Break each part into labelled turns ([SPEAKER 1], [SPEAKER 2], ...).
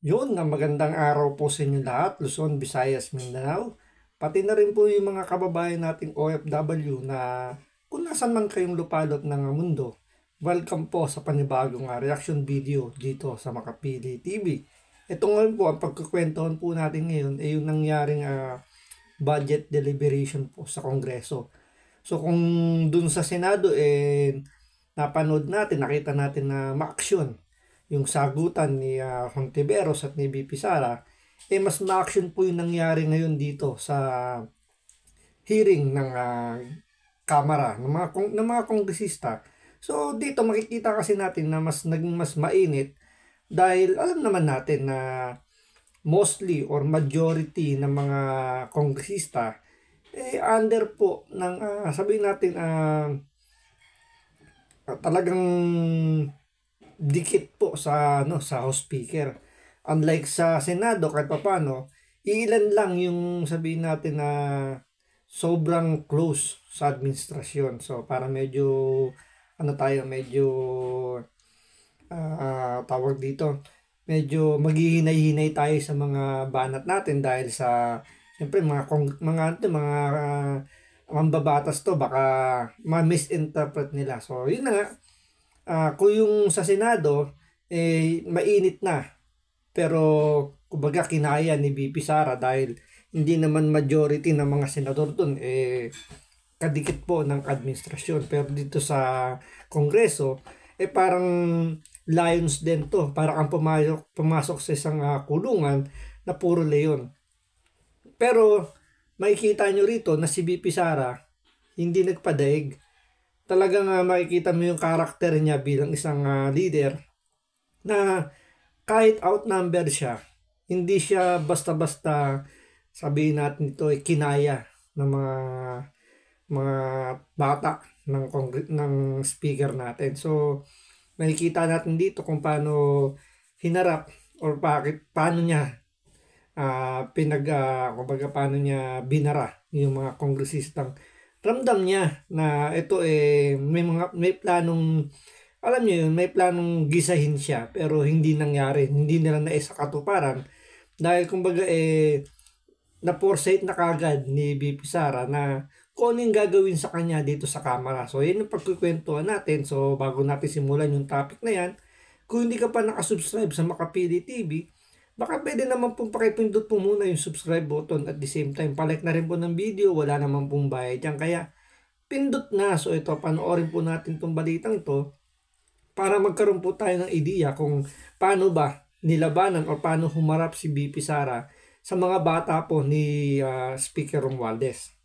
[SPEAKER 1] Yun, na magandang araw po sa inyo lahat, Luzon, Visayas, Mindanao. Pati na rin po yung mga kababayan nating OFW na kung nasan man kayong lupalot ng mundo. Welcome po sa panibagong reaction video dito sa Makapili TV. Ito ngayon po, ang pagkukwentuhan po natin ngayon ay yung nangyaring budget deliberation po sa Kongreso. So kung dun sa Senado, napanood natin, nakita natin na ma-action yung sagutan ni Hontiveros at ni BP Sara, mas na-action po yung nangyari ngayon dito sa hearing ng Kamara ng mga kongresista. So dito makikita kasi natin na naging mas mainit dahil alam naman natin na mostly or majority ng mga kongresista under po ng sabihin natin talagang dikit po sa House Speaker. Unlike sa Senado kahit papaano, ilan lang yung sabihin natin na sobrang close sa administrasyon. So para medyo medyo tawag dito, medyo maghihinay-hinay tayo sa mga banat natin dahil sa siyempre mga mambabatas to baka ma-misinterpret nila. So yun na nga, kung yung sa Senado, mainit na. Pero, kumbaga, kinaya ni BP Sara dahil hindi naman majority ng mga senador dun, kadikit po ng administrasyon. Pero dito sa Kongreso, parang lions din to. Parang ang pumasok sa isang kulungan na puro leon. Pero, makikita nyo rito na si BP Sara, hindi nagpadaig. Talagang makikita mo yung karakter niya bilang isang leader na kahit outnumber siya, hindi siya basta-basta sabihin natin ito kinaya ng mga bata ng speaker natin. So makikita natin dito kung paano hinarap or paano niya kumbaga paano niya binara yung mga kongresistang ramdam niya na ito may planong, alam niyo yun, may planong gisahin siya pero hindi nangyari, hindi nila naisakatuparan dahil kumbaga na-foresight na kagad ni BP Sara na kung ano yung gagawin sa kanya dito sa Kamara. So yun yung pagkukwentuhan natin. So bago natin simulan yung topic na yan, kung hindi ka pa nakasubscribe sa Makapili TV, baka pwede naman pong pakipindot po muna yung subscribe button at the same time palike na rin po ng video, wala naman pong bayad dyan, kaya pindot na. So ito, panoorin po natin itong balitang ito para magkaroon po tayo ng ideya kung paano ba nilabanan o paano humarap si BP Sara sa mga bata po ni Speaker Romualdez.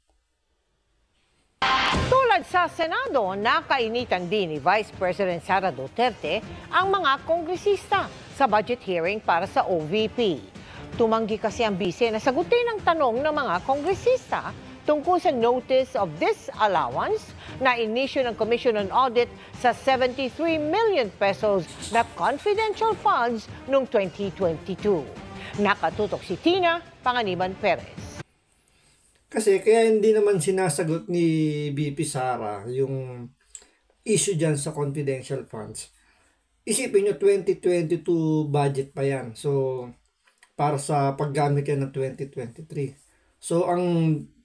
[SPEAKER 2] Tulad sa Senado, nakainitan din ni Vice President Sara Duterte ang mga kongresista sa budget hearing para sa OVP. Tumanggi kasi ang bise na sagutin ang tanong ng mga kongresista tungkol sa notice of disallowance na inisyu ng Commission on Audit sa 73 million pesos na confidential funds noong 2022. Nakatutok si Tina Panganiban Perez.
[SPEAKER 1] Kasi kaya hindi naman sinasagot ni BP Sara yung issue dyan sa confidential funds. Isipin nyo, 2022 budget pa yan. So, para sa paggamit yan ng 2023. So, ang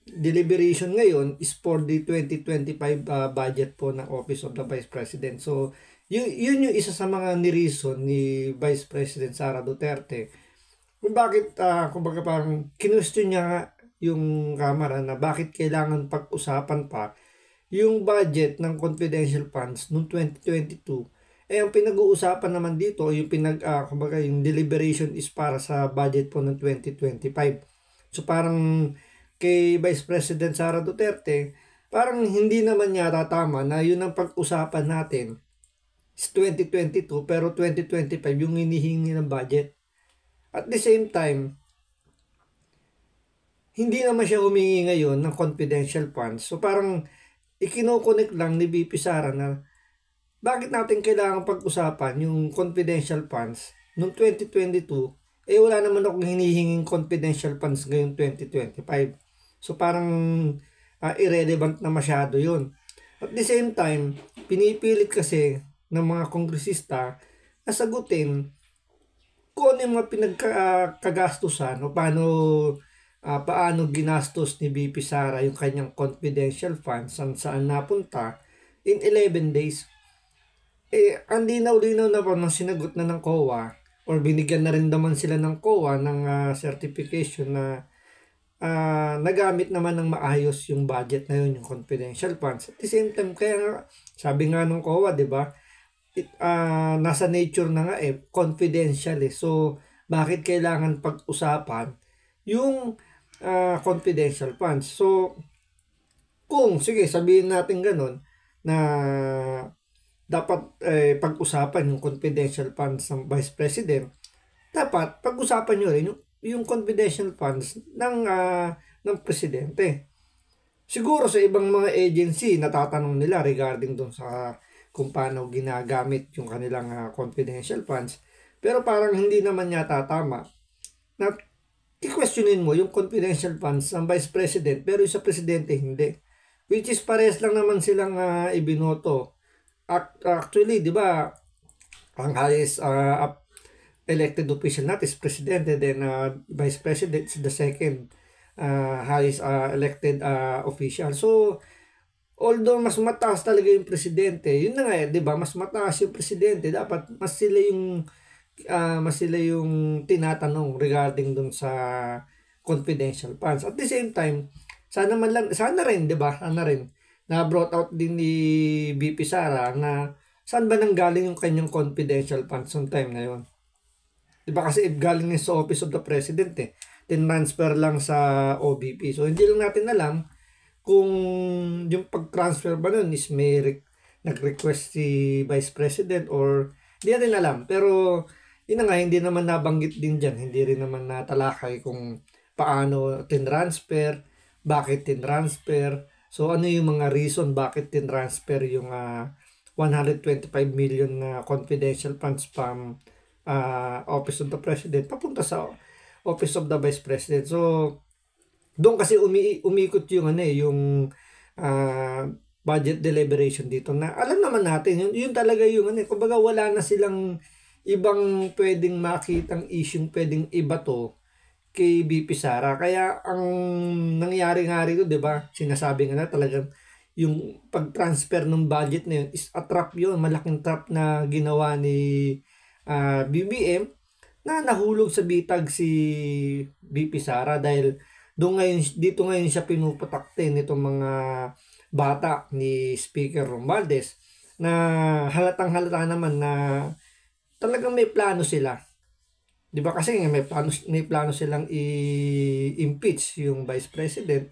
[SPEAKER 1] deliberation ngayon is for the 2025 budget po ng Office of the Vice President. So, yun yung isa sa mga ni-reason ni Vice President Sara Duterte kung bakit, kumbaga parang kinwestiyon niya yung Kamara na bakit kailangan pag-usapan pa yung budget ng confidential funds noong 2022. Ang pinag-uusapan naman dito, yung kumbaga yung deliberation is para sa budget po ng 2025. So parang kay Vice President Sara Duterte, parang hindi naman yata tama na yun ang pag-usapan natin is 2022 pero 2025 yung hinihingi ng budget. At the same time, hindi naman siya humingi ngayon ng confidential funds. So parang ikino-connect lang ni BP Sara na bakit natin kailangan pag-usapan yung confidential funds noong 2022, wala naman akong hinihinging confidential funds ngayon 2025. So parang irrelevant na masyado yun. At the same time, pinipilit kasi ng mga kongresista na sagutin kung ano yung mga pinagkagastusan o paano ginastos ni VP Sara yung kanyang confidential funds saan napunta in 11 days. Ang linaw-linaw naman ng sinagot na ng COA or binigyan na rin naman sila ng COA ng certification na nagamit naman ng maayos yung budget na yun, yung confidential funds. At the same time, kaya nga, sabi nga ng COA, di ba, nasa nature na nga confidential So, bakit kailangan pag-usapan yung confidential funds? So, sige, sabihin natin ganun, na dapat pag-usapan yung confidential funds ng Vice President, dapat pag-usapan nyo rin yung confidential funds ng Presidente. Siguro sa ibang mga agency, natatanong nila regarding doon sa kung paano ginagamit yung kanilang confidential funds. Pero parang hindi naman yata tama na i-questionin mo yung confidential funds ng Vice President pero yung sa Presidente hindi. Which is parehas lang naman silang ibinoto. Actually, di ba, ang highest elected official natin is Presidente, then Vice President is the second highest elected official. So, although mas mataas talaga yung Presidente, yun na nga 'di ba, mas mataas yung Presidente, dapat mas sila yung tinatanong regarding dun sa confidential funds. At the same time, sana rin 'di ba? Sana rin na brought out din ni VP Sara na saan ba nanggaling yung kanyang confidential funds noong time na yun. 'Di ba kasi galing din sa Office of the President tinransfer lang sa OBP. So hindi lang natin alam kung yung pag-transfer ba nun is nag-request si Vice President or hindi natin alam. Pero yun nga, hindi naman nabanggit din dyan. Hindi rin naman natalakay kung paano tinransfer, bakit tinransfer. So ano yung mga reason bakit tinransfer yung 125 million na confidential funds from Office of the President papunta sa Office of the Vice President. So doon kasi umikot yung budget deliberation dito na alam naman natin yun talaga yung kumbaga wala na silang ibang pwedeng makitang issue pwedeng ibato kay VP Sara. Kaya ang nangyari nga rito, 'di ba? Sinasabi nga na talagang yung pag-transfer ng budget na yun is a trap yun, malaking trap na ginawa ni BBM na nahulog sa bitag si VP Sara dahil dito ngayon siya pinuputakte nitong mga bata ni Speaker Romualdez na halatang-halata naman na talagang may plano sila. 'Di ba kasi may plano silang i-impeach yung Vice President.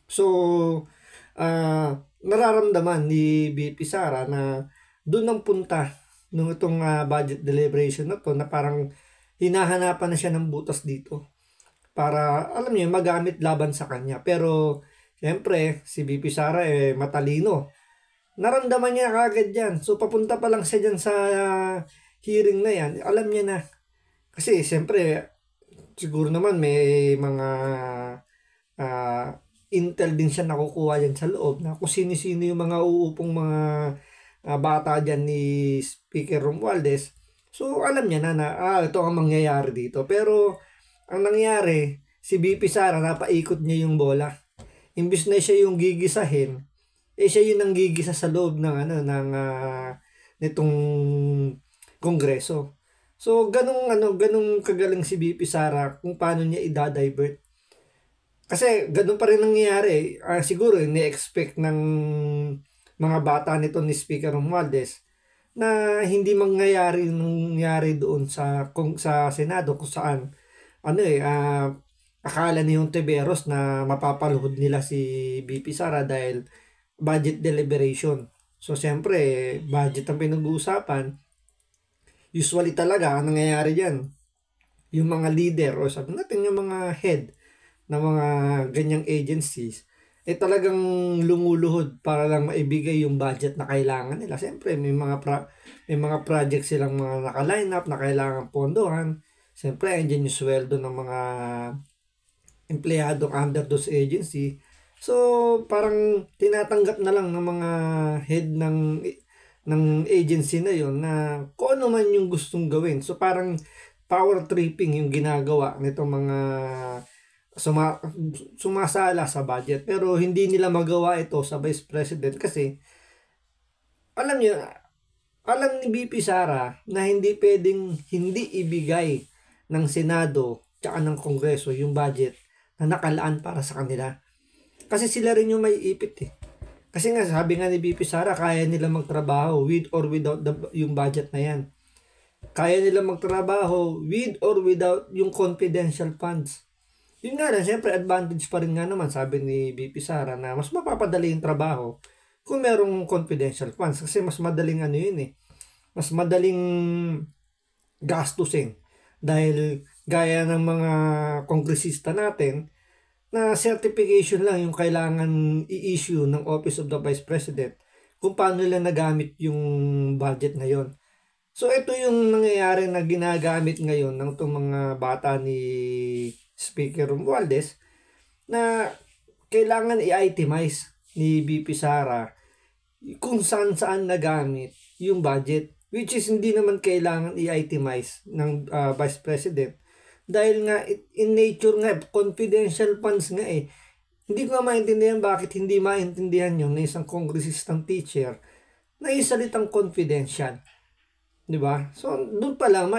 [SPEAKER 1] So nararamdaman ni VP Sara na doon ang punta nung itong budget deliberation na to na parang hinahanapan na siya ng butas dito para alam niyo magamit laban sa kanya. Pero siyempre si VP Sara matalino. Naramdaman niya kagad yan. So papunta pa lang siya dyan sa hearing na yan. Alam niya na. Kasi siyempre siguro naman may mga intel din siya nakukuha yan sa loob na kung sino-sino yung mga uupong mga bata dyan ni Speaker Romualdez. So alam niya na ito ang mangyayari dito. Pero ang nangyari, si VP Sara napaikot niya yung bola. Imbis na siya yung gigisahin, siya yung nanggigisa sa loob ng nitong kongreso. So ganung kagaling si VP Sara kung paano niya i-divert. Kasi ganun pa rin nangyayari. Siguro ni-expect ng mga bata nito ni Speaker Romualdez na hindi nangyari doon sa Senado kung saan akala ni yung Tiberos na mapapaluhod nila si VP Sara dahil budget deliberation. So siyempre budget ang pinag-uusapan. Usually talaga ang nangyayari diyan yung mga leader o sabi natin yung mga head ng mga ganyang agencies talagang lumuluhod para lang maibigay yung budget na kailangan nila. Siyempre may mga projects silang mga naka-line up na kailangan pondohan. Siyempre andyan yung sweldo ng mga empleyado under those agency. So parang tinatanggap na lang ng mga head ng agency na yon na kung ano man yung gustong gawin. So parang power tripping yung ginagawa nitong mga sumasala sa budget. Pero hindi nila magawa ito sa Vice President kasi alam niyo, alam ni BP Sara na hindi pwedeng hindi ibigay ng Senado tsaka ng Kongreso yung budget na nakalaan para sa kanila. Kasi sila rin yung may ipit eh. Kasi nga sabi nga ni BP Sara, kaya nila magtrabaho with or without yung budget na yan. Kaya nila magtrabaho with or without yung confidential funds. Yun nga lang, siyempre advantage pa rin nga naman sabi ni BP Sara na mas mapapadali yung trabaho kung merong confidential funds. Kasi mas madaling ano yun eh. Mas madaling gastusin. Dahil gaya ng mga kongresista natin, na certification lang yung kailangan i-issue ng Office of the Vice President kung paano nila nagamit yung budget na yon. So ito yung nangyayari na ginagamit ngayon ng itong mga bata ni Speaker Romualdez na kailangan i-itemize ni BP Sara kung saan nagamit yung budget, which is hindi naman kailangan i-itemize ng Vice President dahil nga in nature nga confidential funds nga eh. Hindi ko maintindihan bakit hindi maintindihan yun na isang kongresistang teacher na isalitang confidential. 'Di ba? So doon pa lang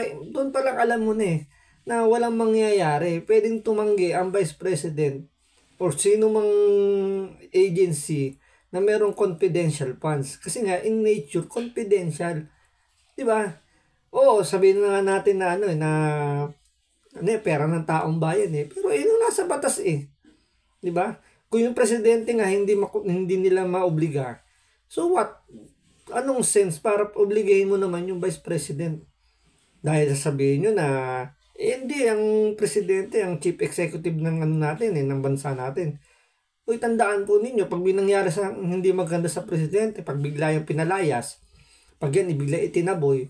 [SPEAKER 1] alam mo na eh na walang mangyayari. Pwedeng tumanggi ang Vice President or sino mang agency na merong confidential funds kasi nga in nature confidential. 'Di ba? Oo, sabihin na nga natin na pera ng taong bayan eh. Pero yun nasa batas eh. 'Di ba? Kung yung presidente nga hindi nila maobliga. So what? Anong sense para obligahin mo naman yung vice president? Dahil sasabihin nyo na hindi ang presidente ang chief executive ng ng bansa natin. Uy, tandaan po ninyo pag nangyari sa hindi maganda sa presidente, pag bigla yung pinalayas, pag yan bigla itinaboy,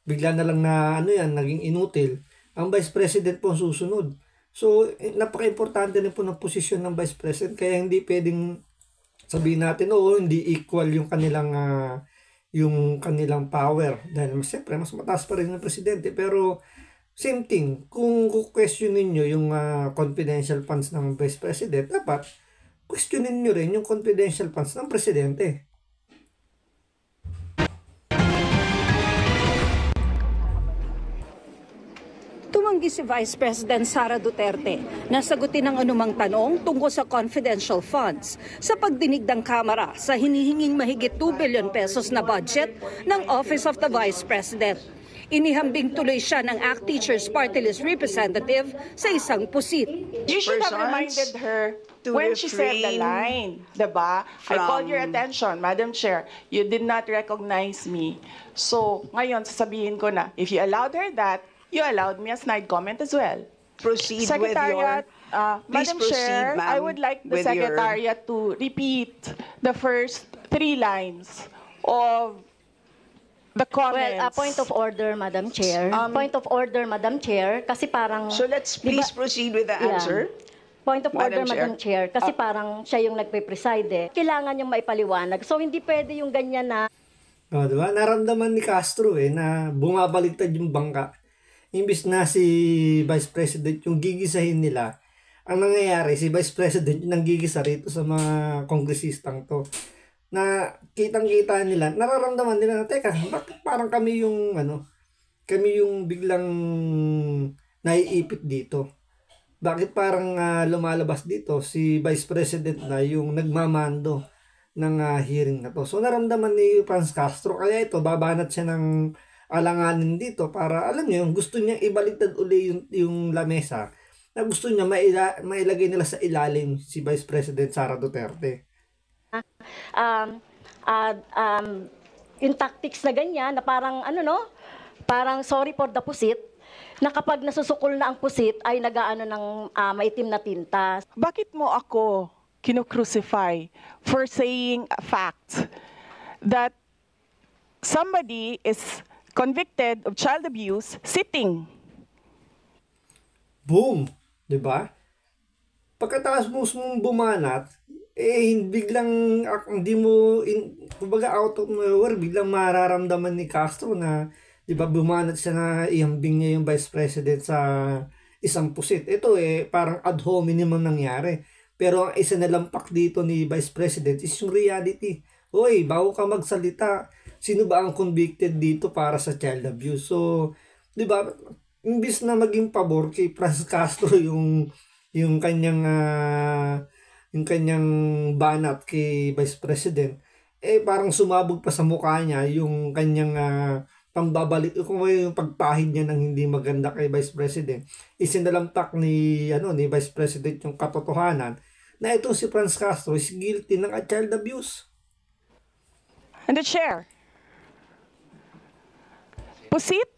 [SPEAKER 1] bigla na lang na naging inutil, ang Vice President po susunod. So, napaka-importante din po ng posisyon ng Vice President. Kaya hindi pwedeng sabihin natin, hindi equal yung kanilang power. Dahil siyempre, mas mataas pa rin ng Presidente. Pero, same thing. Kung questionin nyo yung confidential funds ng Vice President, dapat questionin nyo rin yung confidential funds ng Presidente.
[SPEAKER 3] Tumanggi si Vice President Sara Duterte na sagutin ang anumang tanong tungkol sa confidential funds sa pagdinig ng Kamara sa hinihinging mahigit 2 billion pesos na budget ng Office of the Vice President. Inihambing tuloy siya ng ACT Teachers Party List representative sa isang pusit.
[SPEAKER 4] You should have reminded her when she said the line, diba? I called your attention, Madam Chair. You did not recognize me. So, ngayon sasabihin ko na, if you allowed her that, you allowed me a snide comment as well.
[SPEAKER 5] Proceed
[SPEAKER 4] Secretariat,
[SPEAKER 5] with your...
[SPEAKER 4] Madam Chair, I would like the Secretariat to repeat the first 3 lines of the comments.
[SPEAKER 6] Well, point of order, Madam Chair. Point of order, Madam Chair, kasi parang...
[SPEAKER 5] So let's please proceed with the answer.
[SPEAKER 6] Point of order,
[SPEAKER 5] Madam
[SPEAKER 6] Madam Chair,
[SPEAKER 5] Chair.
[SPEAKER 6] kasi parang siya yung nagpe-preside eh. Kailangan yung maipaliwanag. So, hindi pwede yung ganyan na...
[SPEAKER 1] Diba? Naramdaman ni Castro na bumabaliktad yung bangka. Imbis na si Vice President yung gigisahin nila, ang nangyayari, si Vice President yung nanggigisa rito sa mga kongresistang to. Na kitang-kita nila, nararamdaman nila na, teka, bakit parang kami yung biglang naiipit dito? Bakit parang lumalabas dito si Vice President na yung nagmamando ng hearing na to? So naramdaman ni Franz Castro, kaya ito, babanat siya ng alanganin dito para, alam niyo, gusto niya ibaliktad uli yung lamesa na gusto niya mailagay nila sa ilalim si Vice President Sara Duterte.
[SPEAKER 6] Yung tactics na ganyan, na parang, parang sorry for the pusit, na kapag nasusukol na ang pusit, ay nagaano ng maitim na tinta.
[SPEAKER 4] Bakit mo ako kinu-crucify for saying a fact that somebody is convicted of child abuse sitting?
[SPEAKER 1] Boom! Diba? Pagkatapos mong bumanat, biglang hindi mo, kumbaga out of nowhere, biglang mararamdaman ni Castro na 'Di ba bumanat siya na ihambing niya yung Vice President sa isang pusit. Ito parang ad hominem ang nangyari. Pero ang isa na lampak dito ni Vice President is yung reality. Hoy, bago ka magsalita, sino ba ang convicted dito para sa child abuse? So, 'di ba, imbis na maging pabor kay Franz Castro yung kanyang banat kay Vice President, parang sumabog pa sa mukha niya yung kanyang pambabalik, kung yung pagpahid niya ng hindi maganda kay Vice President. Isinalamtak ni Vice President yung katotohanan na itong si Franz Castro is guilty ng child abuse.
[SPEAKER 4] And the chair. Pusit?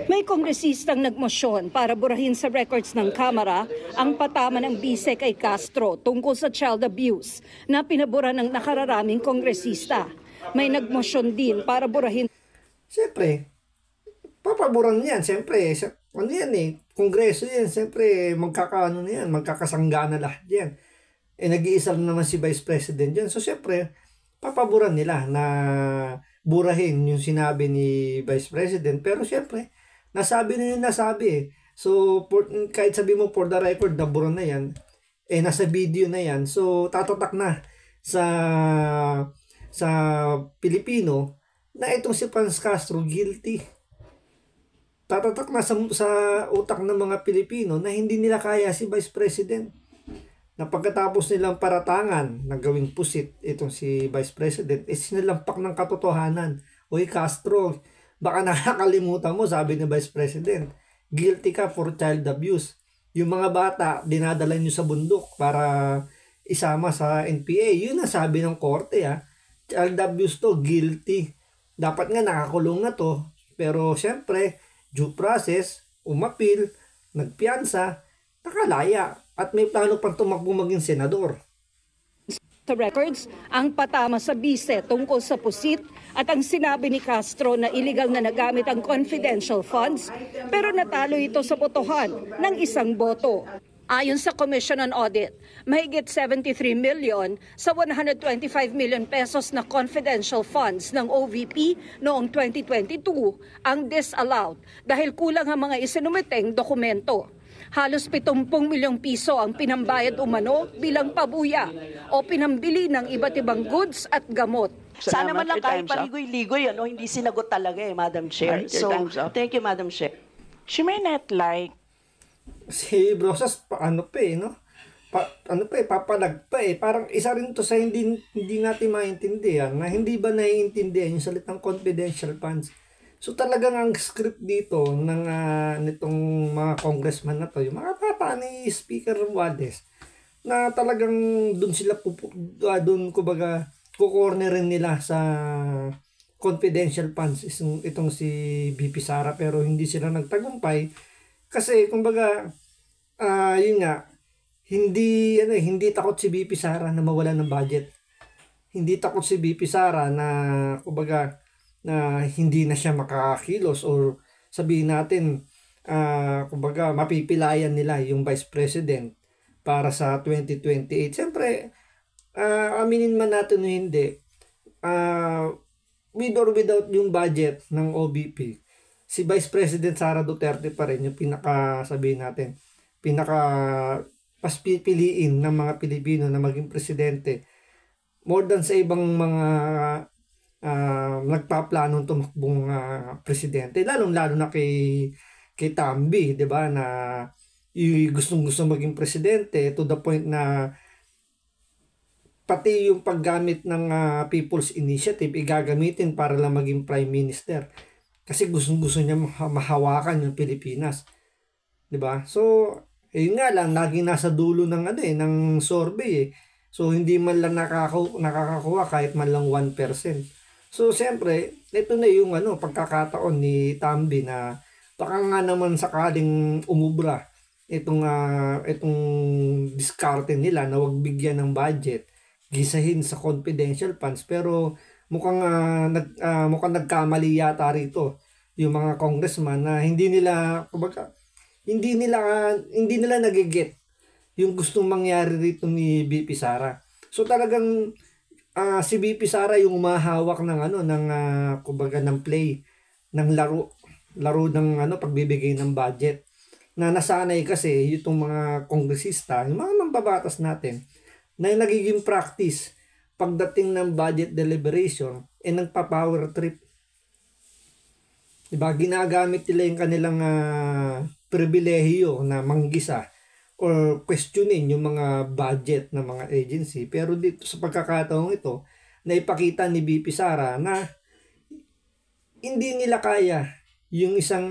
[SPEAKER 3] May kongresistang nagmosyon para burahin sa records ng Kamara ang patama ng bise kay Castro tungkol sa child abuse na pinabura ng nakararaming kongresista. May nagmosyon din para burahin.
[SPEAKER 1] Siyempre, papaboran yan. Siyempre, ano yan Kongreso yan. Siyempre, magkakasangga na lahat yan. Nag-iisa lang naman si Vice President yan. So, siyempre, papaboran nila na burahin yung sinabi ni Vice President. Pero, siyempre, nasabi na yung nasabi. So, kahit sabi mo for the record, nabura na yan. Nasa video na yan. So, tatatak na sa Pilipino na itong si Franz Castro guilty. Tatatak na sa utak ng mga Pilipino na hindi nila kaya si Vice President. Na pagkatapos nilang paratangan na gawing pusit itong si Vice President, sinalampak ng katotohanan. Uy Castro, baka nakakalimutan mo, sabi ni Vice President, guilty ka for child abuse. Yung mga bata, dinadala nyo sa bundok para isama sa NPA. Yun ang sabi ng korte. Child abuse to, guilty. Dapat nga nakakulong na to. Pero syempre, due process, umapil, nagpiyansa, nakalaya. At may plano pang tumakbo maging senador.
[SPEAKER 3] Sa records, ang patama sa bise tungkol sa pusit at ang sinabi ni Castro na illegal na nagamit ang confidential funds pero natalo ito sa botohan ng isang boto. Ayon sa Commission on Audit, mahigit 73 million sa 125 million pesos na confidential funds ng OVP noong 2022 ang disallowed dahil kulang ang mga isinumiteng dokumento. Halos 70 milyong piso ang pinambayad umano bilang pabuya o pinambili ng iba't ibang goods at gamot.
[SPEAKER 5] Sana man lang
[SPEAKER 7] Your
[SPEAKER 5] kahit
[SPEAKER 7] time's up.
[SPEAKER 5] paligoy-ligoy, hindi sinagot talaga Madam Chair.
[SPEAKER 7] Your
[SPEAKER 5] So,
[SPEAKER 7] time's up.
[SPEAKER 5] thank you, Madam Chair.
[SPEAKER 4] She may not like
[SPEAKER 1] Si Brosas, papalag pa Parang isa rin to sa hindi natin maintindihan, na hindi ba naiintindihan yung salitang confidential funds. So talagang ang script dito ng nitong mga congressman na to, yung mga papa ni Speaker Romualdez, na talagang doon kumbaga kukornerin nila sa confidential funds itong si BP Sara, pero hindi sila nagtagumpay kasi kumbaga yun nga, hindi takot si BP Sara na mawalan ng budget. Hindi takot si BP Sara na kumbaga na hindi na siya makakilos, or sabihin natin kumbaga mapipilayan nila yung Vice President para sa 2028. Siyempre, aminin man natin o hindi, with or without yung budget ng OBP, si Vice President Sara Duterte pa rin yung paspipiliin ng mga Pilipino na maging presidente, more than sa ibang mga nagpaplanong tumakbong presidente, lalong-lalo na kay Tambi, 'di ba, na gustong-gusto maging presidente to the point na pati yung paggamit ng People's Initiative igagamitin para lang maging Prime Minister. Kasi gustong-gusto niya mahawakan yung Pilipinas. 'Di ba? So, yun nga lang, laging nasa dulo ng ng survey. So, hindi man lang nakakakuha kahit man lang 1%. So, siyempre, ito na yung pagkakataon ni Tambi na baka nga naman sakaling umubra itong diskarte nila na wag bigyan ng budget, gisahin sa confidential funds, pero mukhang nagkamali yata rito yung mga congressman na hindi nila nagiget yung gustong mangyari rito ni BP Sara. So talagang si BP Sara yung umahawak ng ng play ng laro ng pagbibigay ng budget. Na nasanay kasi itong mga kongresista, yung mga mambabatas natin, na nagiging practice pagdating ng budget deliberation, nagpa-power trip. Diba? Ginagamit nila yung kanilang pribilehiyo na manggisa or questionin yung mga budget ng mga agency. Pero dito sa pagkakataong ito, naipakita ni VP Sara na hindi nila kaya yung isang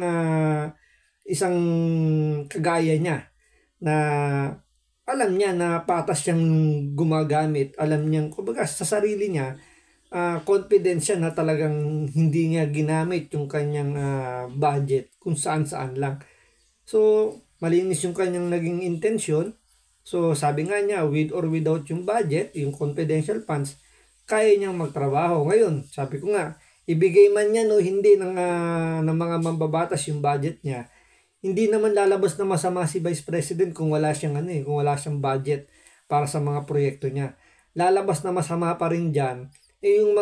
[SPEAKER 1] kagaya niya na alam niya na patas siyang gumagamit, alam niya kumbaga sa sarili niya, confident siya na talagang hindi niya ginamit yung kanyang budget kung saan-saan lang. So, malinis yung kanyang naging intention. So, sabi nga niya, with or without yung budget, yung confidential funds, kaya niyang magtrabaho. Ngayon, sabi ko nga, ibigay man niya hindi ng mga mambabatas yung budget niya, hindi naman lalabas na masama si Vice President kung wala siyang kung wala siyang budget para sa mga proyekto niya. Lalabas na masama pa rin diyan yung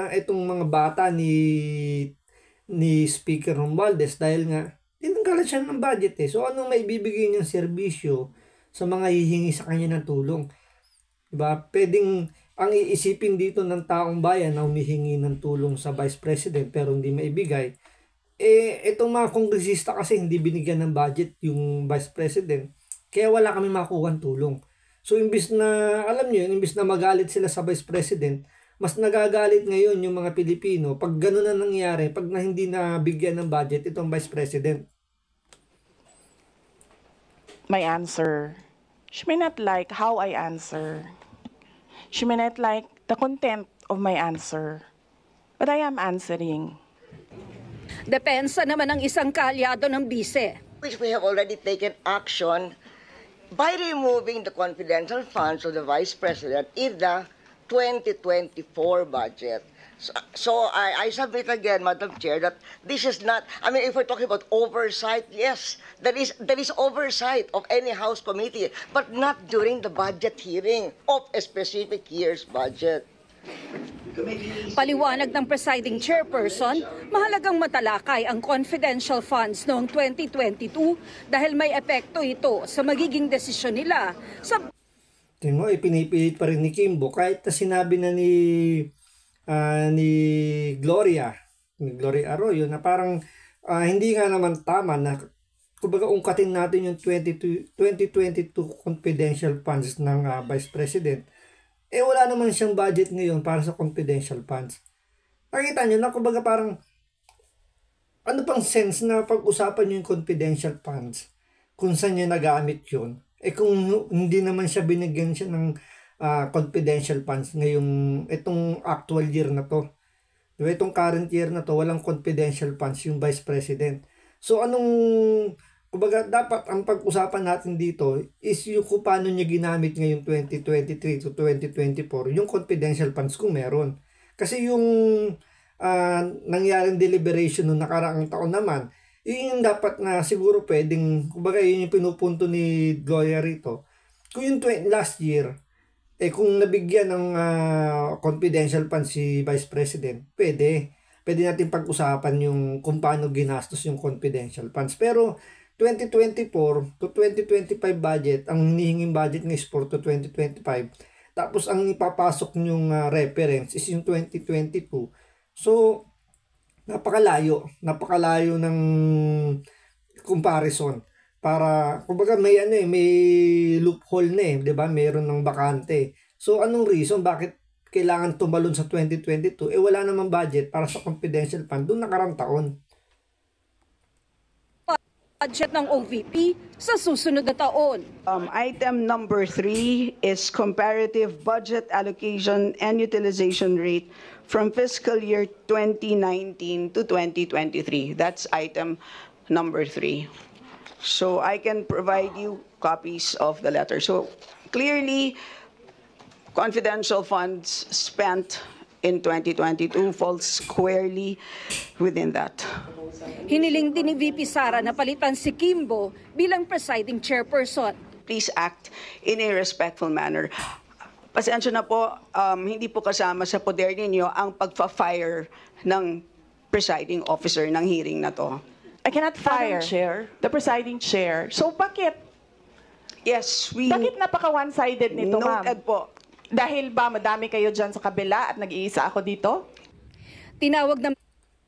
[SPEAKER 1] itong mga bata ni Speaker Romualdez dahil nga tinanggalan siya ng budget So anong maibibigay niyang serbisyo sa mga hihingi sa kanya ng tulong? Diba? Pwedeng ang iisipin dito ng taong bayan na humihingi ng tulong sa Vice President pero hindi maibigay. Itong mga kongresista kasi hindi binigyan ng budget yung Vice President. Kaya wala kami makuha tulong. So imbis na, alam niyo yun, imbis na magalit sila sa Vice President, mas nagagalit ngayon yung mga Pilipino pag gano'n na nangyari, pag na hindi na bigyan ng budget itong Vice President.
[SPEAKER 4] My answer. She may not like how I answer. She may not like the content of my answer. But I am answering.
[SPEAKER 3] Depensa naman ng isang kaalyado ng bise.
[SPEAKER 7] Which we have already taken action by removing the confidential funds of the Vice President in the 2024 budget. So I submit again, Madam Chair, that this is not, if we're talking about oversight, yes, there is oversight of any House committee, but not during the budget hearing of a specific year's budget.
[SPEAKER 3] Paliwanag ng presiding chairperson, mahalagang matalakay ang confidential funds noong 2022 dahil may epekto ito sa magiging desisyon nila sa...
[SPEAKER 1] Tingnan mo, ipinipilit pa rin ni Kimbo kahit na sinabi na ni Gloria Arroyo na parang hindi nga naman tama na kumbaga ungkatin natin yung 2022 confidential funds ng Vice President. Wala naman siyang budget ngayon para sa confidential funds. Nakita nyo na kumbaga parang ano pang sense na pag-usapan nyo yung confidential funds kung saan niya nagamit yun. Kung hindi naman siya binigyan siya ng confidential funds ngayong itong actual year na to. Diba, itong current year na to, walang confidential funds yung Vice President. So kumbaga dapat ang pag-usapan natin dito is yung kung paano niya ginamit ngayong 2023 to 2024 yung confidential funds kung meron. Kasi yung nangyaring deliberation noong nakaraang taon naman, yun yung dapat na siguro pwedeng, kumbaga yun yung pinupunto ni Gloria rito. Kung yung last year, kung nabigyan ng confidential funds si Vice President, pwede natin pag-usapan yung kung paano ginastos yung confidential funds. Pero 2024 to 2025 budget, ang hinihinging budget ng for to 2025. Tapos ang ipapasok nyong reference is yung 2022. So, napakalayo ng comparison. Para, kumbaga may may loophole na 'di ba? Mayroon ng bakante. So, anong reason bakit kailangan tumalon sa 2022? Wala namang budget para sa confidential fund doon nakaraang taon.
[SPEAKER 3] Budget ng OVP sa susunod na taon.
[SPEAKER 8] Item number 3 is comparative budget allocation and utilization rate from fiscal year 2019 to 2023. That's item number 3. So I can provide you copies of the letter. So clearly, confidential funds spent in 2022 falls squarely within that.
[SPEAKER 3] Hiniling din ni VP Sara na palitan si Kimbo bilang presiding chairperson.
[SPEAKER 8] Please act in a respectful manner. Pasensya na po, hindi po kasama sa poder ninyo ang pagpa-fire ng presiding officer ng hearing na to.
[SPEAKER 4] I cannot fire
[SPEAKER 5] Madam Chair.
[SPEAKER 4] the presiding chair. So bakit?
[SPEAKER 8] Yes,
[SPEAKER 4] Bakit napaka one-sided nito, ma'am?
[SPEAKER 8] noted po.
[SPEAKER 4] Dahil ba madami kayo dyan sa kabila at nag-iisa ako dito?
[SPEAKER 3] Tinawag na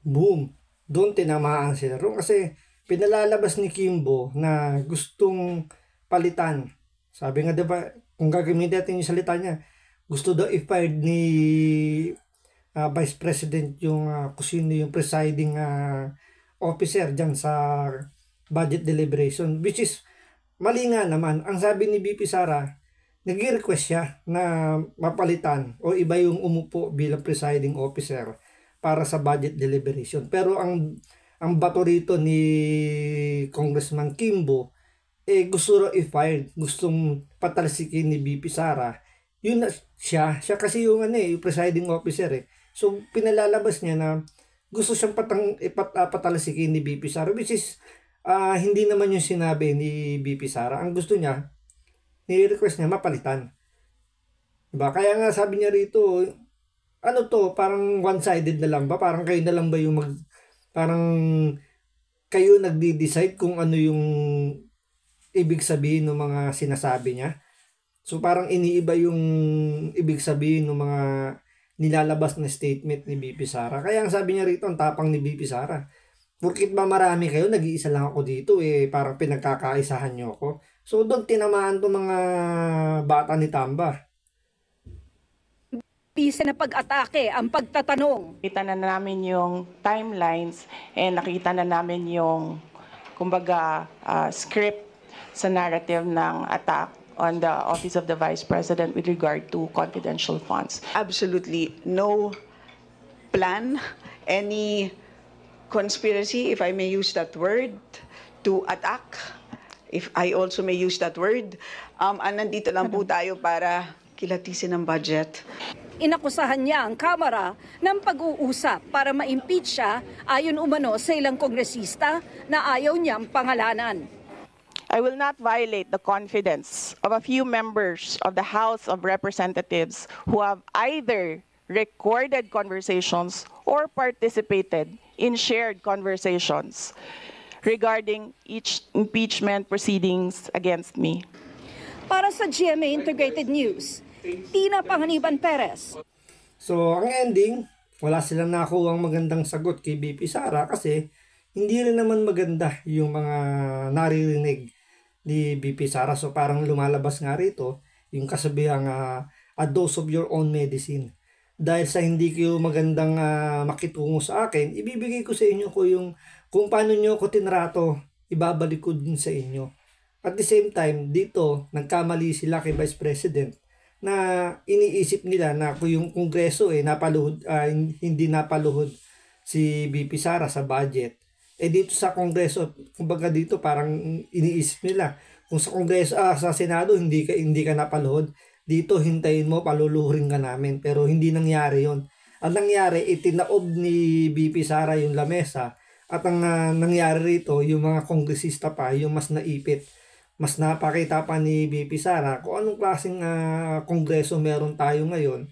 [SPEAKER 1] Boom! Doon tinamaan sila ron kasi pinalalabas ni Kimbo na gustong palitan. Sabi nga diba, kung gagamitin natin yung salita niya, gusto daw i-fire ni Vice President yung kung sino yung presiding officer dyan sa budget deliberation, which is mali nga naman. Ang sabi ni BP Sara, nag-request siya na mapalitan o iba yung umupo bilang presiding officer para sa budget deliberation. Pero ang bato rito ni Congressman Kimbo, gusto raw i-fire, gustong patalsikin ni BP Sara. Yun na siya kasi yung yung presiding officer So pinalalabas niya na gusto siyang patalsikin ni BP Sara, which is hindi naman yung sinabi ni BP Sara. Ang gusto niya, ni-request niya mapalitan. Diba? Kaya nga sabi niya rito, ano to, parang one-sided na lang ba? Parang kayo na lang ba yung parang kayo nagdi-decide kung ano yung ibig sabihin ng mga sinasabi niya? So parang iniiba yung ibig sabihin ng mga nilalabas na statement ni BP Sara. Kaya ang sabi niya rito, ang tapang ni BP Sara. Porkit ba marami kayo, nag-iisa lang ako dito parang pinagkakaisahan niyo ako. So doon tinamaan to mga bata ni Tamba.
[SPEAKER 3] pisa na pag-atake ang pagtatanong.
[SPEAKER 4] Kita na namin yung timelines and nakita na namin yung, kumbaga, script sa narrative ng attack on the Office of the Vice President with regard to confidential funds.
[SPEAKER 8] Absolutely no plan, any conspiracy, if I may use that word, to attack, if I also may use that word. Nandito lang po tayo para kilatisin ang budget.
[SPEAKER 3] Inakusahan niya ang Kamara ng pag-uusap para ma-impeach siya ayon umano sa ilang kongresista na ayaw niyang pangalanan.
[SPEAKER 4] I will not violate the confidence of a few members of the House of Representatives who have either recorded conversations or participated in shared conversations regarding each impeachment proceedings against me.
[SPEAKER 3] Para sa GMA Integrated News, Tina Panganiban Perez.
[SPEAKER 1] So, ang ending, wala silang nakuha ang magandang sagot kay BP Sara kasi hindi rin naman maganda yung mga naririnig ni BP Sara. So, parang lumalabas nga rito yung kasabihang a dose of your own medicine. Dahil sa hindi kayo magandang makitungo sa akin, ibibigay ko sa inyo kung paano nyo ko tinrato, ibabalik ko din sa inyo. At the same time, dito, nagkamali sila kay Vice President na iniisip nila na kung yung Kongreso hindi napaluhod si BP Sara sa budget. Dito sa Kongreso, kumbaga dito parang iniisip nila, kung sa Kongreso, sa Senado hindi ka napaluhod, dito hintayin mo, paluluhurin ka namin. Pero hindi nangyari yon. Ang nangyari, itinaob ni BP Sara yung lamesa at ang nangyari rito, yung mga kongresista pa, yung mas naipit. Mas napakita pa ni BP Sara kung anong klaseng kongreso meron tayo ngayon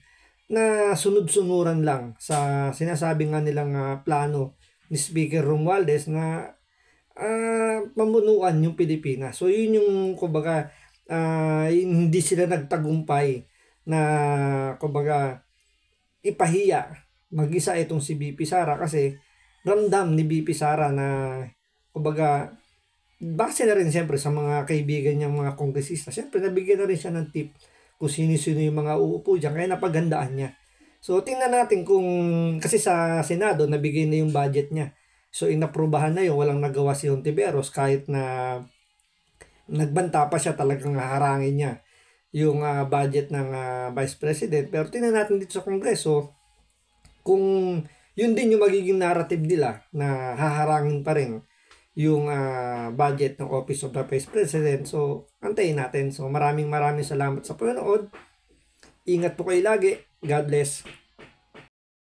[SPEAKER 1] na sunod-sunuran lang sa sinasabi nga nilang plano ni Speaker Romualdez na pamunuan yung Pilipinas. So yun yung kumbaga hindi sila nagtagumpay na kumbaga ipahiya mag-isa itong si BP Sara kasi ramdam ni BP Sara na kumbaga base na rin siyempre sa mga kaibigan niyang mga kongresista. Siyempre, nabigyan na rin siya ng tip kung sino-sino yung mga uupo dyan. Kaya napaghandaan niya. So, tingnan natin kung, kasi sa Senado, nabigay na yung budget niya. So, inaprubahan na yun. Walang nagawa si Hontiveros kahit na nagbanta pa siya, talagang haharangin niya yung budget ng Vice President. Pero tingnan natin dito sa Kongreso kung yun din yung magiging narrative nila na haharangin pa rin yung budget ng Office of the Vice President. So, antayin natin. So, maraming salamat sa panonood. Ingat po kayo lagi. God bless.